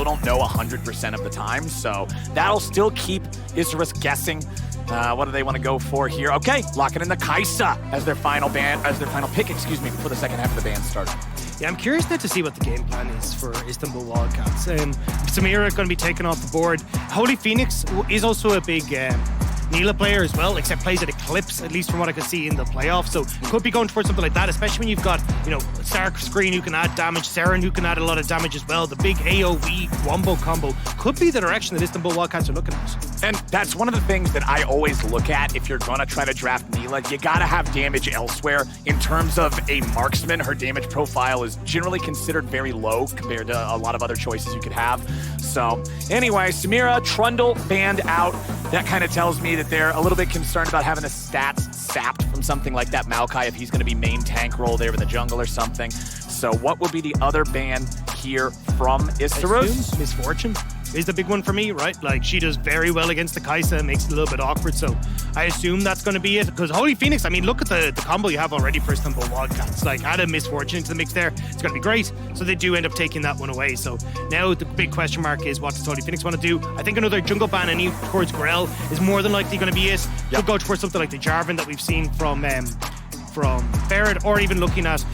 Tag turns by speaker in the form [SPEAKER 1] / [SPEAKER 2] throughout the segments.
[SPEAKER 1] don't know 100% of the time, so that'll still keep Isurus guessing. What do they want to go for here? Okay, locking in the Kai'Sa as their final pick, before the second half of the ban started.
[SPEAKER 2] Yeah, I'm curious now to see what the game plan is for Istanbul Wildcats. Samira going to be taken off the board. Holy Phoenix is also a big Nila player as well, except plays at Eclipse, at least from what I can see in the playoffs. So could be going towards something like that, especially when you've got, Stark Screen who can add damage, Saren who can add a lot of damage as well. The big AoE wombo combo could be the direction that Istanbul Wildcats are looking at.
[SPEAKER 1] And that's one of the things that I always look at if you're going to try to draft Nila. You got to have damage elsewhere. In terms of a marksman, her damage profile is generally considered very low compared to a lot of other choices you could have. So anyway, Samira, Trundle banned out. That kind of tells me that they're a little bit concerned about having the stats sapped from something like that Maokai if he's going to be main tank role there in the jungle or something. So what will be the other ban here from Isurus?
[SPEAKER 2] Misfortune is the big one for me, right? Like, she does very well against the Kai'Sa, makes it a little bit awkward, so I assume that's going to be it. Because Holy Phoenix, I mean, look at the combo you have already for Istanbul Wildcats. Like, add a Misfortune into the mix there, it's going to be great. So they do end up taking that one away. So now the big question mark is, what does Holy Phoenix want to do? I think another jungle ban any towards Grell is more than likely going to be it. Could go towards something like the Jarvan that we've seen from Barrett, or even looking at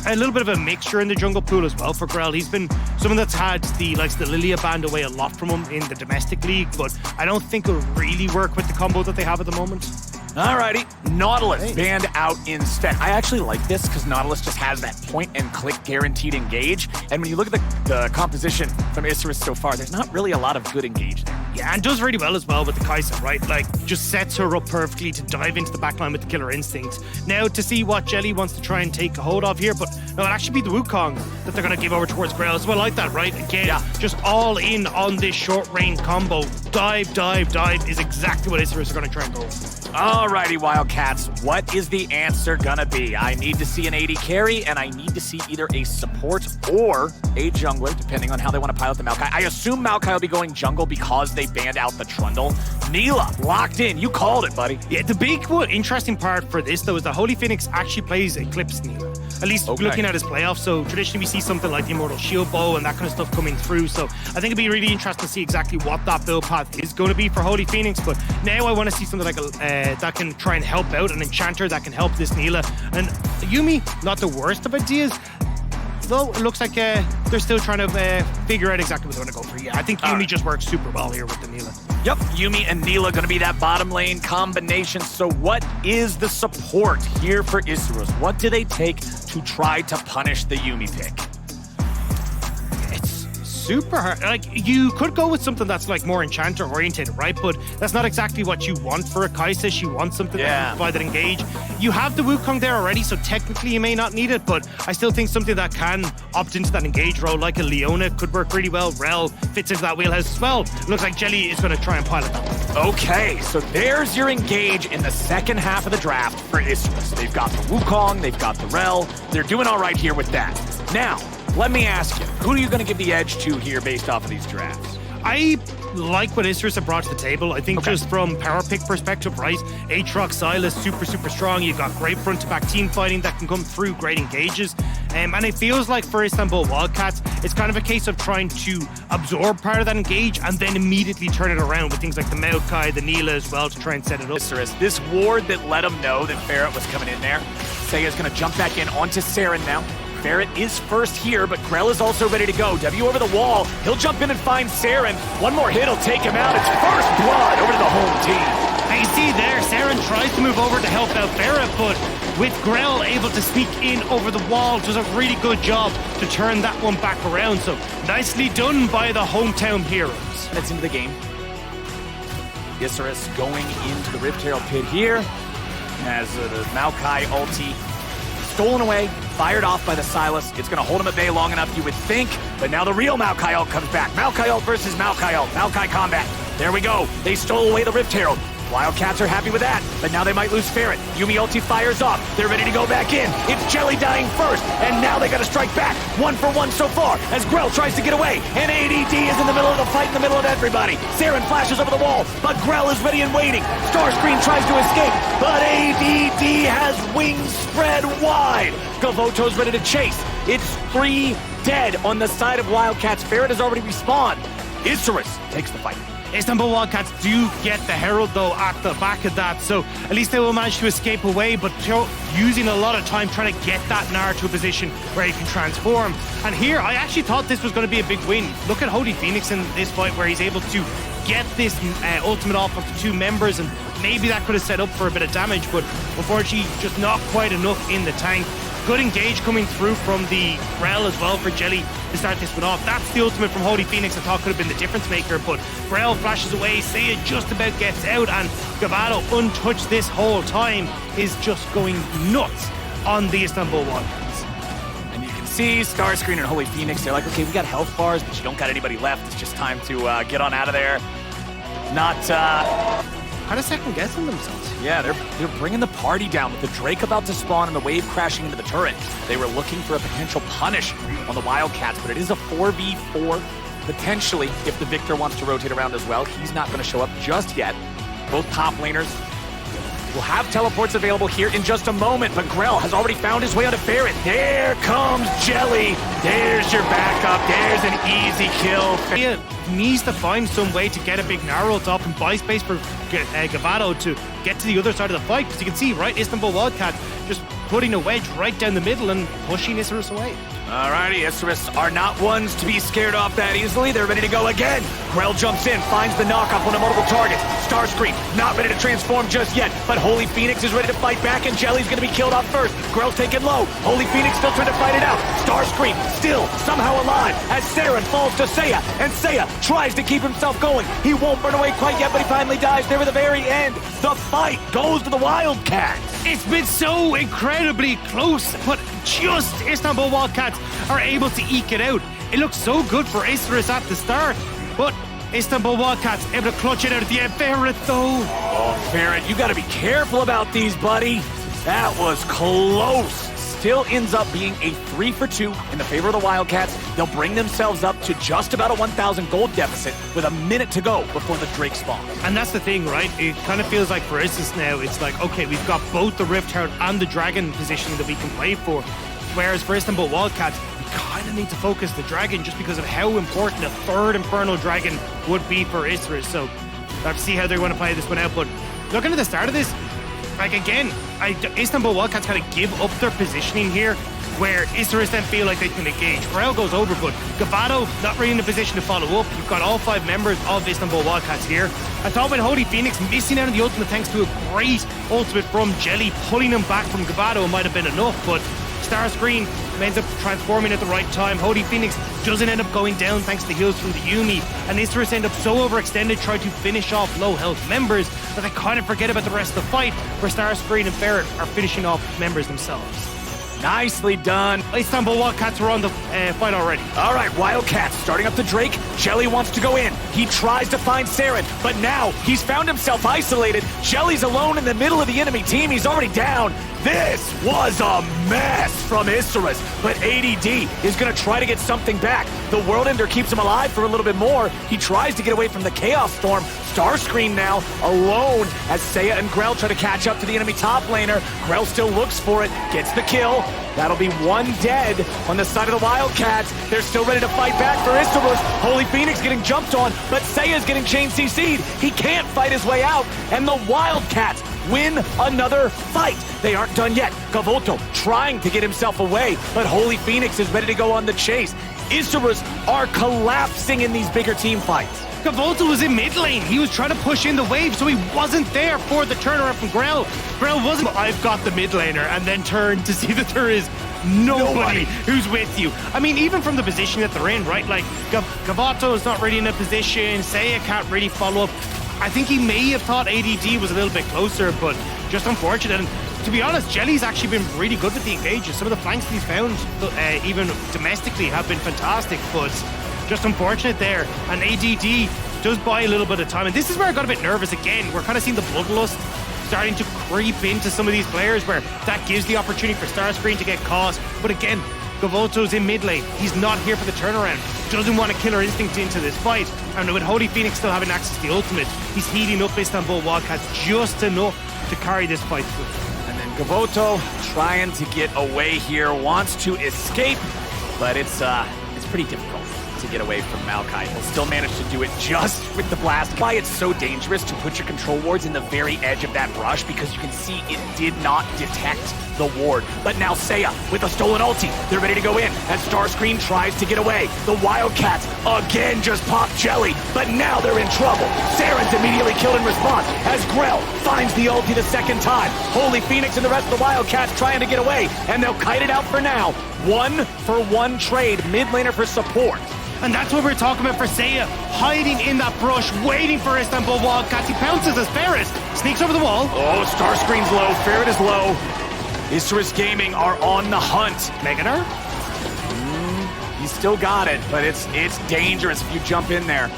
[SPEAKER 2] a little bit of a mixture in the jungle pool as well for Grell. He's been someone that's had the Lilia band away a lot from him in the domestic league, but I don't think it'll really work with the combo that they have at the moment.
[SPEAKER 1] Alrighty, Nautilus banned out instead. I actually like this because Nautilus just has that point-and-click guaranteed engage, and when you look at the composition from Isurus so far, there's not really a lot of good engage there.
[SPEAKER 2] Yeah, and does really well as well with the Kai'Sa, right? Like, just sets her up perfectly to dive into the backline with the killer instinct. Now, to see what Jelly wants to try and take a hold of here, but no, it'll actually be the Wukong that they're going to give over towards Grell as well. I like that, right? Again, just all in on this short-range combo. Dive, dive, dive is exactly what Isurus are going to try and go.
[SPEAKER 1] Alrighty, Wildcats, what is the answer gonna be? I need to see an AD carry, and I need to see either a support or a jungler, depending on how they want to pilot the Maokai. I assume Maokai will be going jungle because they banned out the Trundle. Nila, locked in. You called it, buddy.
[SPEAKER 2] Yeah, the big interesting part for this, though, is that Holy Phoenix actually plays Eclipse Nila. At least looking at his playoffs. So traditionally we see something like the Immortal Shield Bow and that kind of stuff coming through. So I think it'd be really interesting to see exactly what that build path is going to be for Holy Phoenix. But now I want to see something like that can try and help out, an enchanter that can help this Nila. And Yuumi, not the worst of ideas, though it looks like they're still trying to figure out exactly what they want to go for. Yeah, I think Yuumi just works super well here with the Nila.
[SPEAKER 1] Yep, Yuumi and Nila going to be that bottom lane combination. So what is the support here for Isurus? What do they take to try to punish the Yuumi pick?
[SPEAKER 2] Super hard. Like, you could go with something that's like more enchanter oriented, right? But that's not exactly what you want for a Kai'Sa. She wants something that can provide that engage. You have the Wukong there already, so technically you may not need it, but I still think something that can opt into that engage role, like a Leona, could work really well. Rel fits into that wheelhouse as well. Looks like Jelly is going to try and pilot that one.
[SPEAKER 1] Okay, so there's your engage in the second half of the draft for Isurus. They've got the Wukong, they've got the Rel. They're doing all right here with that. Now, let me ask you, who are you going to give the edge to here based off of these drafts?
[SPEAKER 2] I like what Isurus have brought to the table. I think just from power pick perspective, right? Aatrox, Sylas, super strong. You've got great front-to-back team fighting that can come through, great engages. And it feels like for Istanbul Wildcats, it's kind of a case of trying to absorb part of that engage and then immediately turn it around with things like the Maokai, the Nila as well to try and set it up.
[SPEAKER 1] Isurus, this ward that let him know that Barrett was coming in there. Seiya's going to jump back in onto Saren now. Barrett is first here, but Grell is also ready to go. W over the wall. He'll jump in and find Saren. One more hit will take him out. It's first blood over to the home team.
[SPEAKER 2] And you see there, Saren tries to move over to help out Barrett, but with Grell able to sneak in over the wall, does a really good job to turn that one back around. So nicely done by the hometown heroes.
[SPEAKER 1] That's into the game. Isurus going into the Rift Herald pit here. Has the Maokai ulti stolen away, fired off by the Sylas. It's going to hold him at bay long enough, you would think, but now the real Maokai ult comes back. Maokai ult versus Maokai ult. Maokai combat. There we go. They stole away the Rift Herald. Wildcats are happy with that, but now they might lose Ferret. Yuumi ulti fires off. They're ready to go back in. It's Jelly dying first, and now they got to strike back. 1 for 1 so far as Grell tries to get away, and ADD is in the middle of the fight, in the middle of everybody. Saren flashes over the wall, but Grell is ready and waiting. Starscream tries to escape, but ADD has wings spread wide. Gavoto's ready to chase. It's 3 dead on the side of Wildcats. Ferret has already respawned. Isurus takes the fight.
[SPEAKER 2] Istanbul Wildcats do get the Herald, though, at the back of that, so at least they will manage to escape away, but using a lot of time trying to get that Gnar to a position where he can transform. And here, I actually thought this was going to be a big win. Look at Holy Phoenix in this fight, where he's able to get this ultimate off of the 2 members, and maybe that could have set up for a bit of damage, but unfortunately, just not quite enough in the tank. Good engage coming through from the Grell as well for Jelly to start this one off. That's the ultimate from Holy Phoenix I thought could have been the difference maker, but Grell flashes away, Seiya just about gets out, and Gavado, untouched this whole time, is just going nuts on the Istanbul Wildcats.
[SPEAKER 1] And you can see Starscreen and Holy Phoenix, they're like, okay, we got health bars, but you don't got anybody left. It's just time to get on out of there. Not,
[SPEAKER 2] Kind of second-guessing themselves.
[SPEAKER 1] Yeah, they're bringing the party down with the Drake about to spawn and the wave crashing into the turret. They were looking for a potential punish on the Wildcats, but it is a 4v4, potentially, if the Victor wants to rotate around as well. He's not going to show up just yet. Both top laners will have teleports available here in just a moment, but Grell has already found his way onto Ferret. There comes Jelly. There's your backup. There's an easy kill.
[SPEAKER 2] He needs to find some way to get a big narrow up and buy space for Gavado to get to the other side of the fight, because you can see, right, Istanbul Wildcat just putting a wedge right down the middle and pushing Isurus away.
[SPEAKER 1] Alrighty, Isurus are not ones to be scared off that easily. They're ready to go again. Grell jumps in, finds the knockoff on a multiple targets. Starscream not ready to transform just yet, but Holy Phoenix is ready to fight back, and Jelly's gonna be killed off first. Grell's taken low. Holy Phoenix still trying to fight it out. Starscream still somehow alive as Saren falls to Seiya, and Seiya tries to keep himself going. He won't burn away quite yet, but he finally dies there at the very end. The fight goes to the Wildcats.
[SPEAKER 2] It's been so incredibly close, but just Istanbul Wildcats are able to eke it out. It looks so good for Isurus at the start, but Istanbul Wildcats able to clutch it out at the end. Ferret, though.
[SPEAKER 1] Oh, Ferret, you gotta be careful about these, buddy. That was close. Still ends up being a 3-for-2 in the favor of the Wildcats. They'll bring themselves up to just about a 1,000 gold deficit with a minute to go before the Drake spawns.
[SPEAKER 2] And that's the thing, right? It kind of feels like for Isurus now, it's like, okay, we've got both the Rift Herald and the Dragon positioning that we can play for. Whereas for Istanbul Wildcats, we kind of need to focus the Dragon just because of how important a 3rd Infernal Dragon would be for Isurus. So we'll have to see how they're going to play this one out. But looking at the start of this, like again, Istanbul Wildcats kind of give up their positioning here, where Isurus then feel like they can engage. Grell goes over, but Gavado not really in a position to follow up. You've got all 5 members of Istanbul Wildcats here. I thought with Holy Phoenix missing out on the ultimate thanks to a great ultimate from Jelly, pulling him back from Gavado might have been enough, but Starscreen ends up transforming at the right time. Holy Phoenix doesn't end up going down thanks to heals from the Yumi, and Isurus end up so overextended trying to finish off low health members that they kind of forget about the rest of the fight, where Starscreen and Ferret are finishing off members themselves.
[SPEAKER 1] Nicely done.
[SPEAKER 2] Istanbul Wildcats are on the fight already.
[SPEAKER 1] All right, Wildcats starting up the Drake. Jelly wants to go in. He tries to find Saren, but now he's found himself isolated. Jelly's alone in the middle of the enemy team. He's already down. This was a mess from Isurus, but ADD is going to try to get something back. The World Ender keeps him alive for a little bit more. He tries to get away from the Chaos Storm. Starscream now alone as Seiya and Grell try to catch up to the enemy top laner. Grell still looks for it, gets the kill. That'll be 1 dead on the side of the Wildcats. They're still ready to fight back for Isurus. Holy Phoenix getting jumped on, but Seiya's getting chain CC'd. He can't fight his way out, and the Wildcats win another fight. They aren't done yet. Gavoto trying to get himself away, but Holy Phoenix is ready to go on the chase. Isurus are collapsing in these bigger team fights.
[SPEAKER 2] Gavoto was in mid lane. He was trying to push in the wave, so he wasn't there for the turnaround from Grell. Grell wasn't, I've got the mid laner, and then turned to see that there is nobody who's with you. I mean, even from the position that they're in, right? Like, Gavoto is not really in a position. Seiya can't really follow up. I think he may have thought ADD was a little bit closer, but just unfortunate. And to be honest, Jelly's actually been really good with the engages. Some of the flanks that he's found, even domestically, have been fantastic, but just unfortunate there. And ADD does buy a little bit of time. And this is where I got a bit nervous again. We're kind of seeing the bloodlust starting to creep into some of these players, where that gives the opportunity for Starscreen to get caught. But again, Gavoto's in mid lane. He's not here for the turnaround. Doesn't want to killer instinct into this fight. And with Holy Phoenix still having access to the ultimate, he's heating up Istanbul Wildcats just enough to carry this fight through.
[SPEAKER 1] And then Gavoto trying to get away here, wants to escape but it's pretty difficult to get away from Maokai. He'll still manage to do it just with the blast. Why it's so dangerous to put your control wards in the very edge of that brush, because you can see it did not detect the ward. But now Seiya with a stolen ulti. They're ready to go in as Starscream tries to get away. The Wildcats again just pop Jelly, but now they're in trouble. Saren's immediately killed in response as Grell finds the ulti the second time. Holy Phoenix and the rest of the Wildcats trying to get away, and they'll kite it out for now. 1-for-1 trade, mid laner for support.
[SPEAKER 2] And that's what we're talking about for Seiya, hiding in that brush, waiting for Istanbul Wildcats. He pounces as Ferret sneaks over the wall.
[SPEAKER 1] Oh, Starscream's low, Ferret is low. Isurus Gaming are on the hunt.
[SPEAKER 2] Meganar?
[SPEAKER 1] He's still got it, but it's dangerous if you jump in there.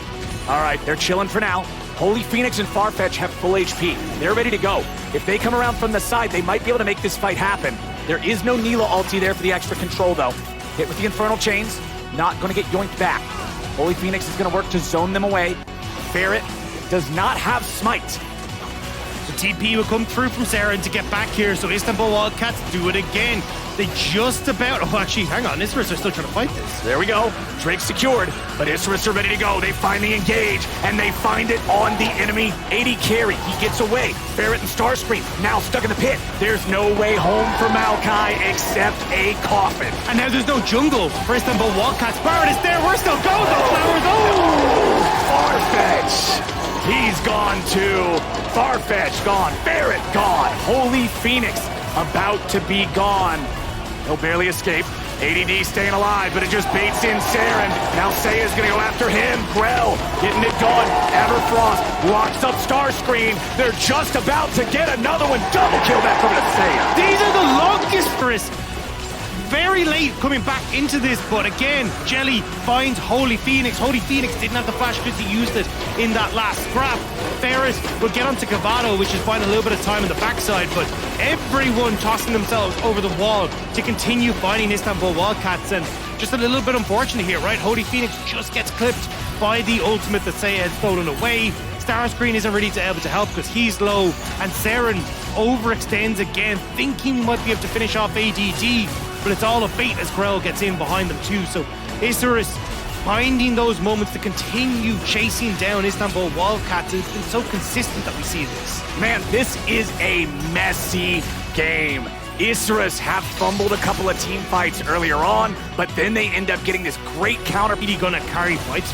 [SPEAKER 1] All right, they're chilling for now. Holy Phoenix and Farfetch have full HP. They're ready to go. If they come around from the side, they might be able to make this fight happen. There is no Nila ulti there for the extra control, though. Hit with the Infernal Chains. Not going to get yoinked back. Holy Phoenix is going to work to zone them away. Ferret does not have Smite.
[SPEAKER 2] The TP will come through from Saren to get back here, so Istanbul Wildcats do it again. They just about... Oh, actually, hang on. Isurus are still trying to fight this.
[SPEAKER 1] There we go. Drake secured, but Isurus are ready to go. They finally engage, and they find it on the enemy. 80 carry. He gets away. Ferret and Starscream now stuck in the pit. There's no way home for Maokai except a coffin.
[SPEAKER 2] And now there's no jungle for Istanbul Wildcats. Barrett is there. We're still going. The flowers. Oh!
[SPEAKER 1] Farfetch. He's gone too. Farfetch gone. Ferret gone. Holy Phoenix about to be gone. He'll barely escape. ADD staying alive, but it just baits in Saren. Now Seiya's gonna go after him. Grell getting it done. Everfrost locks up Starscream. They're just about to get another one. Double kill back over to Seiya.
[SPEAKER 2] These are the longest for us. Very late coming back into this, but again, Jelly finds Holy Phoenix. Holy Phoenix didn't have the flash because he used it in that last scrap. Ferris will get onto Cavado, which is buying a little bit of time on the backside, but everyone tossing themselves over the wall to continue fighting Istanbul Wildcats, and just a little bit unfortunate here, right? Holy Phoenix just gets clipped by the ultimate that Seiya had stolen away. Starscreen isn't really able to help because he's low, and Saren overextends again, thinking he might be able to finish off ADD, but it's all a bait as Grell gets in behind them too. So Isurus finding those moments to continue chasing down Istanbul Wildcats. It's been so consistent that we see this.
[SPEAKER 1] Man, this is a messy game. Isurus have fumbled a couple of team fights earlier on, but then they end up getting this great counter.
[SPEAKER 2] He gonna carry fights.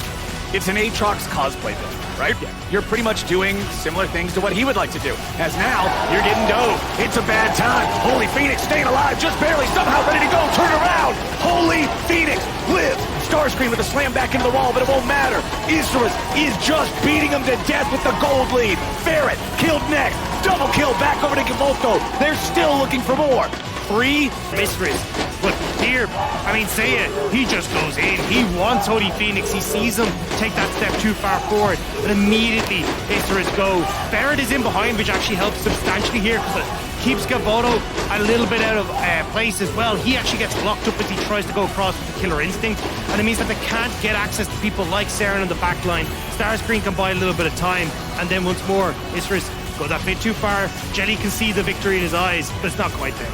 [SPEAKER 1] It's an Aatrox cosplay build, right? Yeah. You're pretty much doing similar things to what he would like to do. As now, you're getting dove. It's a bad time. Holy Phoenix staying alive, just barely, somehow ready to go. Turn around. Holy Phoenix lives. Starscream with a slam back into the wall, but it won't matter. Isurus is just beating him to death with the gold lead. Ferret killed next. Double kill back over to Gavolto. They're still looking for more. Free
[SPEAKER 2] Mistress. But here, I mean, Seiya, he just goes in. He wants Holy Phoenix. He sees him take that step too far forward, and immediately Isurus goes. Barrett is in behind, which actually helps substantially here because it keeps Gavolto a little bit out of place as well. He actually gets locked up as he tries to go across with the Killer Instinct, and it means that they can't get access to people like Saren on the back line. Starscreen can buy a little bit of time, and then once more, Isurus goes that bit too far. Jelly can see the victory in his eyes, but it's not quite there.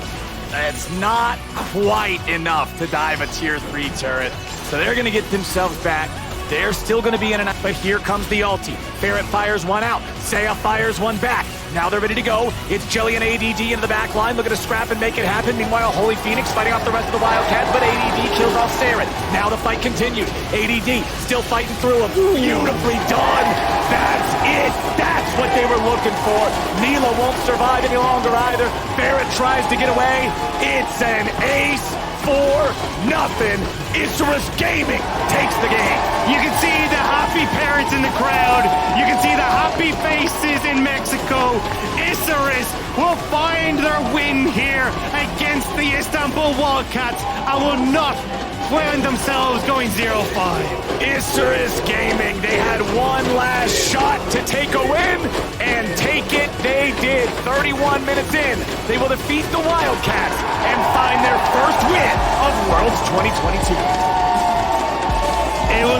[SPEAKER 1] It's not quite enough to dive a tier 3 turret. So they're going to get themselves back. They're still going to be in and out, but here comes the ulti. Ferret fires one out. Seiya fires one back. Now they're ready to go. It's Jelly and ADD into the back line, looking to scrap and make it happen. Meanwhile, Holy Phoenix fighting off the rest of the Wildcats, but ADD kills off Saren. Now the fight continues. ADD still fighting through him. Beautifully done. That's it. That's what they were looking for. Nila won't survive any longer either. Ferret tries to get away. It's an ace. 4-0. Isurus Gaming takes the game.
[SPEAKER 2] You can see the happy parents in the crowd. You can see the happy faces in Mexico. Isurus will find their win here against the Istanbul Wildcats and will not find themselves going 0-5.
[SPEAKER 1] Isurus Gaming, they had one last shot to take a win, and take it they did. 31 minutes in, they will defeat the Wildcats and find their first win of Worlds 2022.
[SPEAKER 2] It was